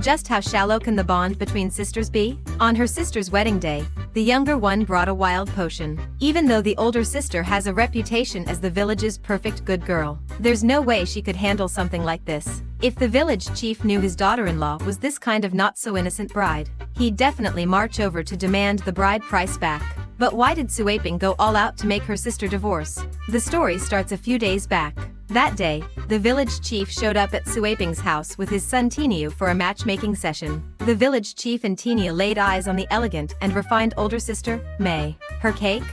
Just how shallow can the bond between sisters be? On her sister's wedding day, the younger one brought a wild potion. Even though the older sister has a reputation as the village's perfect good girl, there's no way she could handle something like this. If the village chief knew his daughter-in-law was this kind of not-so-innocent bride, he'd definitely march over to demand the bride price back. But why did Cuiping go all out to make her sister divorce? The story starts a few days back. That day, the village chief showed up at Cuiping's house with his son Tiniu for a matchmaking session. The village chief and Tiniu laid eyes on the elegant and refined older sister, May. Her cake?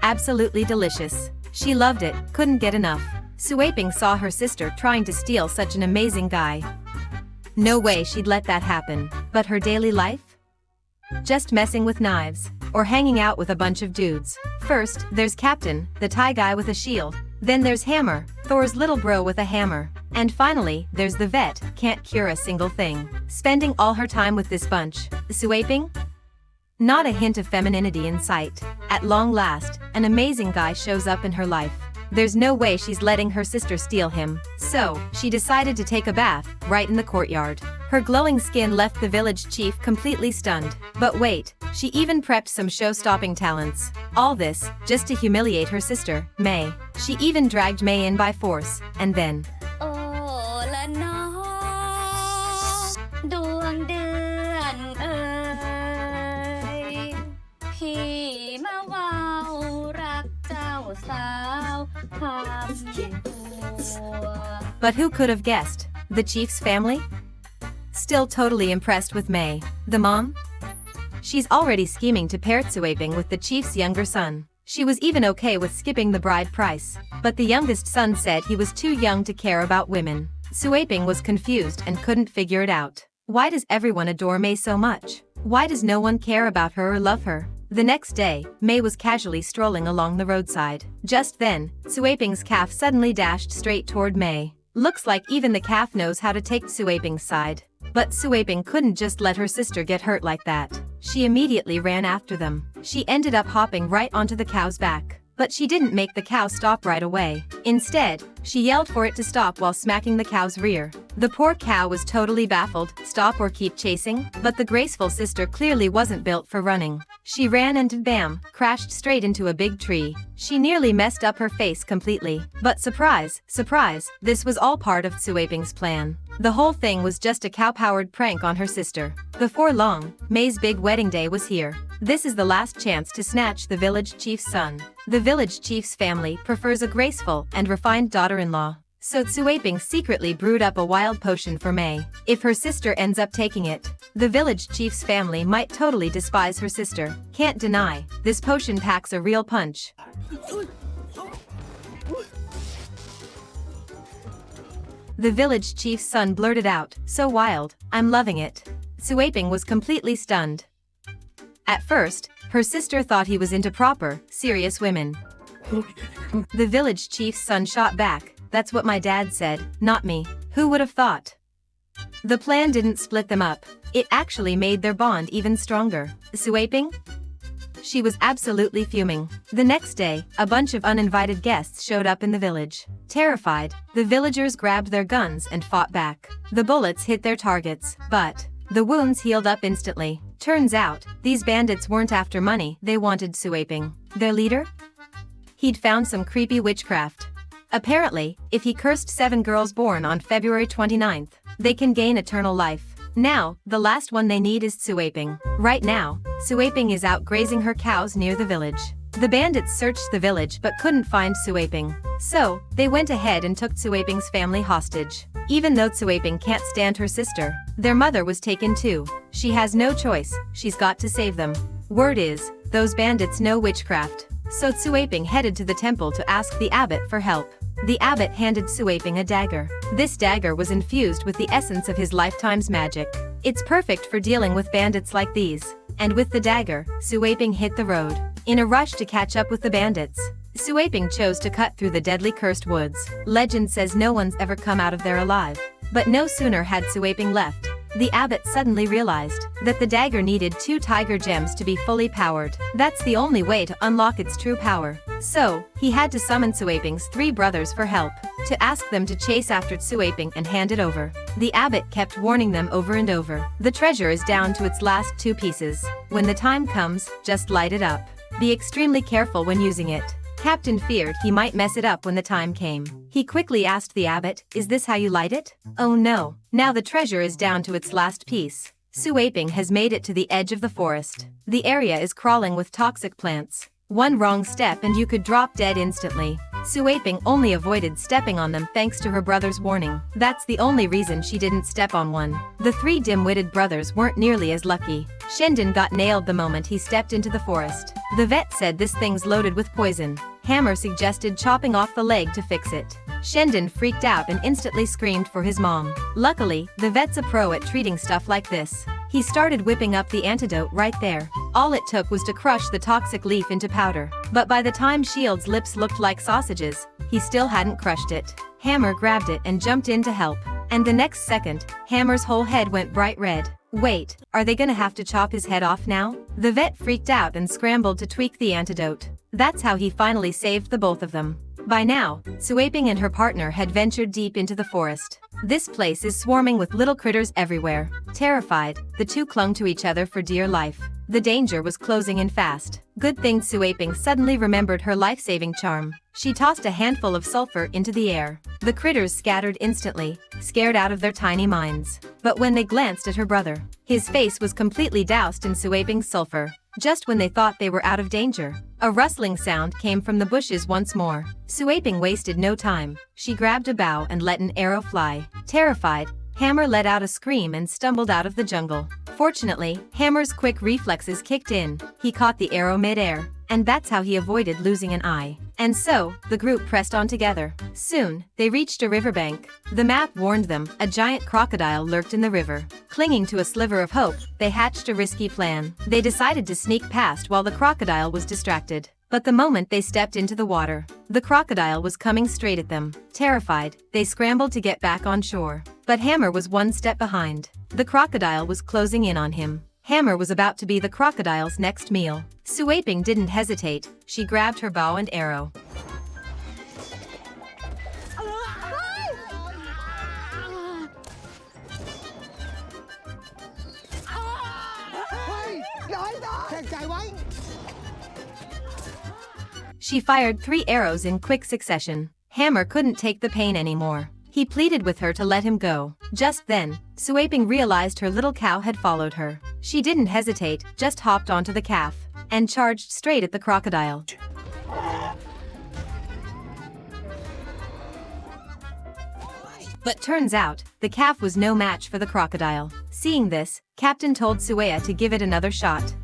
Absolutely delicious. She loved it, couldn't get enough. Cuiping saw her sister trying to steal such an amazing guy. No way she'd let that happen. But her daily life? Just messing with knives, or hanging out with a bunch of dudes. First, there's Captain, the Thai guy with a shield. Then there's Hammer, Thor's little bro with a hammer. And finally, there's the vet, can't cure a single thing. Spending all her time with this bunch. Cuiping? Not a hint of femininity in sight. At long last, an amazing guy shows up in her life. There's no way she's letting her sister steal him. So, she decided to take a bath, right in the courtyard. Her glowing skin left the village chief completely stunned. But wait, she even prepped some show-stopping talents. All this, just to humiliate her sister, May. She even dragged May in by force, and then... Oh, la no, ดวงเดือนเอ่ยพี่มาเว้ารักเจ้าสาวทำตัว But who could have guessed? The chief's family? Still totally impressed with May. The mom? She's already scheming to pair Cuiping with the chief's younger son. She was even okay with skipping the bride price. But the youngest son said he was too young to care about women. Cuiping was confused and couldn't figure it out. Why does everyone adore May so much? Why does no one care about her or love her? The next day, May was casually strolling along the roadside. Just then, Cuiping's calf suddenly dashed straight toward May. Looks like even the calf knows how to take Cuiping's side. But Cuiping couldn't just let her sister get hurt like that. She immediately ran after them. She ended up hopping right onto the cow's back. But she didn't make the cow stop right away. Instead, she yelled for it to stop while smacking the cow's rear. The poor cow was totally baffled, stop or keep chasing, but the graceful sister clearly wasn't built for running. She ran and bam, crashed straight into a big tree. She nearly messed up her face completely. But surprise, surprise, this was all part of Cuiping's plan. The whole thing was just a cow-powered prank on her sister. Before long, May's big wedding day was here. This is the last chance to snatch the village chief's son. The village chief's family prefers a graceful and refined daughter-in-law. So Cuiping secretly brewed up a wild potion for May. If her sister ends up taking it, the village chief's family might totally despise her sister. Can't deny, this potion packs a real punch. The village chief's son blurted out, "So wild, I'm loving it." Cuiping was completely stunned. At first, her sister thought he was into proper, serious women. The village chief's son shot back, "That's what my dad said, not me. Who would have thought?" The plan didn't split them up. It actually made their bond even stronger. Cuiping? She was absolutely fuming. The next day, a bunch of uninvited guests showed up in the village. Terrified, the villagers grabbed their guns and fought back. The bullets hit their targets, but the wounds healed up instantly. Turns out, these bandits weren't after money, they wanted Cuiping. Their leader? He'd found some creepy witchcraft. Apparently, if he cursed 7 girls born on February 29th, they can gain eternal life. Now, the last one they need is Cuiping. Right now, Cuiping is out grazing her cows near the village. The bandits searched the village but couldn't find Cuiping. So, they went ahead and took Cuiping's family hostage. Even though Cuiping can't stand her sister, their mother was taken too. She has no choice, she's got to save them. Word is, those bandits know witchcraft. So Cuiping headed to the temple to ask the abbot for help. The abbot handed Cuiping a dagger. This dagger was infused with the essence of his lifetime's magic. It's perfect for dealing with bandits like these. And with the dagger, Cuiping hit the road. In a rush to catch up with the bandits, Cuiping chose to cut through the deadly cursed woods. Legend says no one's ever come out of there alive. But no sooner had Cuiping left, the abbot suddenly realized that the dagger needed 2 tiger gems to be fully powered. That's the only way to unlock its true power. So, he had to summon Cuiping's 3 brothers for help. to ask them to chase after Cuiping and hand it over. The abbot kept warning them over and over. The treasure is down to its last 2 pieces. When the time comes, just light it up. Be extremely careful when using it. Captain feared he might mess it up when the time came. He quickly asked the abbot, "Is this how you light it?" "Oh no, now the treasure is down to its last piece." Cuiping has made it to the edge of the forest. The area is crawling with toxic plants. One wrong step and you could drop dead instantly. Cuiping only avoided stepping on them thanks to her brother's warning. That's the only reason she didn't step on one. The 3 dim-witted brothers weren't nearly as lucky. Shendon got nailed the moment he stepped into the forest. The vet said this thing's loaded with poison. Hammer suggested chopping off the leg to fix it. Shendon freaked out and instantly screamed for his mom. Luckily, the vet's a pro at treating stuff like this. He started whipping up the antidote right there. All it took was to crush the toxic leaf into powder. But by the time Shield's lips looked like sausages, he still hadn't crushed it. Hammer grabbed it and jumped in to help. And the next second, Hammer's whole head went bright red. Wait, are they gonna have to chop his head off now? The vet freaked out and scrambled to tweak the antidote. That's how he finally saved the both of them. By now, Cuiping and her partner had ventured deep into the forest. This place is swarming with little critters everywhere. Terrified, the 2 clung to each other for dear life. The danger was closing in fast. Good thing Cuiping suddenly remembered her life-saving charm. She tossed a handful of sulfur into the air. The critters scattered instantly, scared out of their tiny minds. But when they glanced at her brother, his face was completely doused in Cuiping's sulfur. Just when they thought they were out of danger, a rustling sound came from the bushes once more. Cuiping wasted no time. She grabbed a bough and let an arrow fly. Terrified, Hammer let out a scream and stumbled out of the jungle. Fortunately, Hammer's quick reflexes kicked in. He caught the arrow mid-air, and that's how he avoided losing an eye. And so, the group pressed on together. Soon, they reached a riverbank. The map warned them, a giant crocodile lurked in the river. Clinging to a sliver of hope, they hatched a risky plan. They decided to sneak past while the crocodile was distracted. But the moment they stepped into the water, the crocodile was coming straight at them. Terrified, they scrambled to get back on shore. But Hammer was 1 step behind. The crocodile was closing in on him. Hammer was about to be the crocodile's next meal. Cuiping didn't hesitate. She grabbed her bow and arrow. She fired 3 arrows in quick succession. Hammer couldn't take the pain anymore. He pleaded with her to let him go. Just then, Cuiping realized her little cow had followed her. She didn't hesitate, just hopped onto the calf and charged straight at the crocodile. But turns out, the calf was no match for the crocodile. Seeing this, Captain told Suea to give it another shot.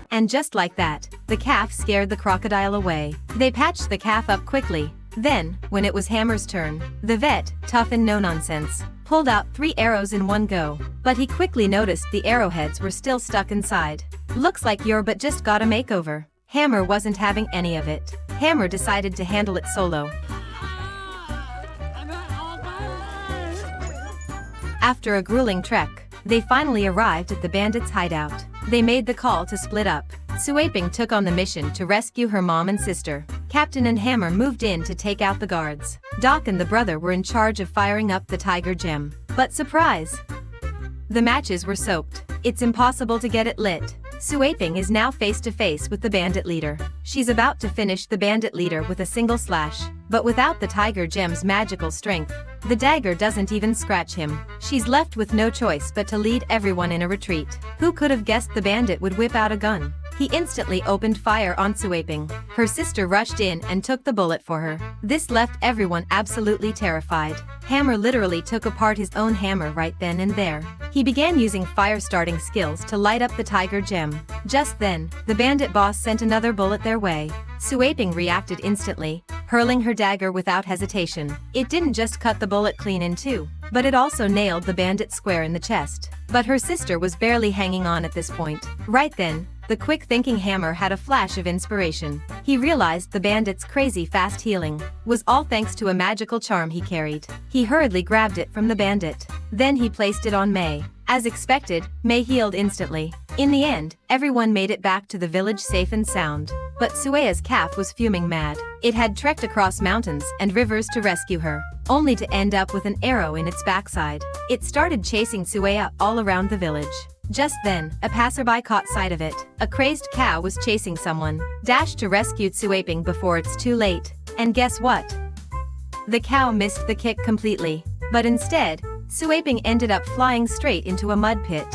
And just like that, the calf scared the crocodile away. They patched the calf up quickly. Then, when it was Hammer's turn, the vet, tough and no-nonsense, pulled out 3 arrows in one go. But he quickly noticed the arrowheads were still stuck inside. "Looks like you're but just got a makeover." Hammer wasn't having any of it. Hammer decided to handle it solo. After a grueling trek, they finally arrived at the bandits' hideout. They made the call to split up. Cuiping took on the mission to rescue her mom and sister. Captain and Hammer moved in to take out the guards. Doc and the brother were in charge of firing up the tiger gem. But surprise! The matches were soaked. It's impossible to get it lit. Cuiping is now face to face with the bandit leader. She's about to finish the bandit leader with a single slash. But without the tiger gem's magical strength, the dagger doesn't even scratch him. She's left with no choice but to lead everyone in a retreat. Who could have guessed the bandit would whip out a gun? He instantly opened fire on Cuiping. Her sister rushed in and took the bullet for her. This left everyone absolutely terrified. Hammer literally took apart his own hammer right then and there. He began using fire-starting skills to light up the tiger gem. Just then, the bandit boss sent another bullet their way. Cuiping reacted instantly, hurling her dagger without hesitation. It didn't just cut the bullet clean in two, but it also nailed the bandit square in the chest. But her sister was barely hanging on at this point. Right then, the quick-thinking hammer had a flash of inspiration. He realized the bandit's crazy fast healing was all thanks to a magical charm he carried. He hurriedly grabbed it from the bandit. Then he placed it on May. As expected, May healed instantly. In the end, everyone made it back to the village safe and sound. But Sueya's calf was fuming mad. It had trekked across mountains and rivers to rescue her, only to end up with an arrow in its backside. It started chasing Sueya all around the village. Just then, a passerby caught sight of it. A crazed cow was chasing someone. Dashed to rescue Cuiping before it's too late. And guess what? The cow missed the kick completely. But instead, Cuiping ended up flying straight into a mud pit.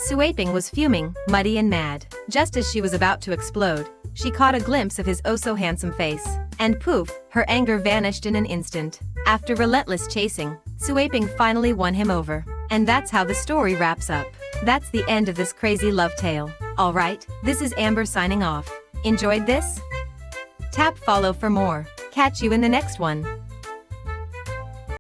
Cuiping was fuming, muddy and mad. Just as she was about to explode, she caught a glimpse of his oh-so-handsome face. And poof, her anger vanished in an instant. After relentless chasing, Cuiping finally won him over. And that's how the story wraps up. That's the end of this crazy love tale. Alright, this is Amber signing off. Enjoyed this? Tap follow for more. Catch you in the next one.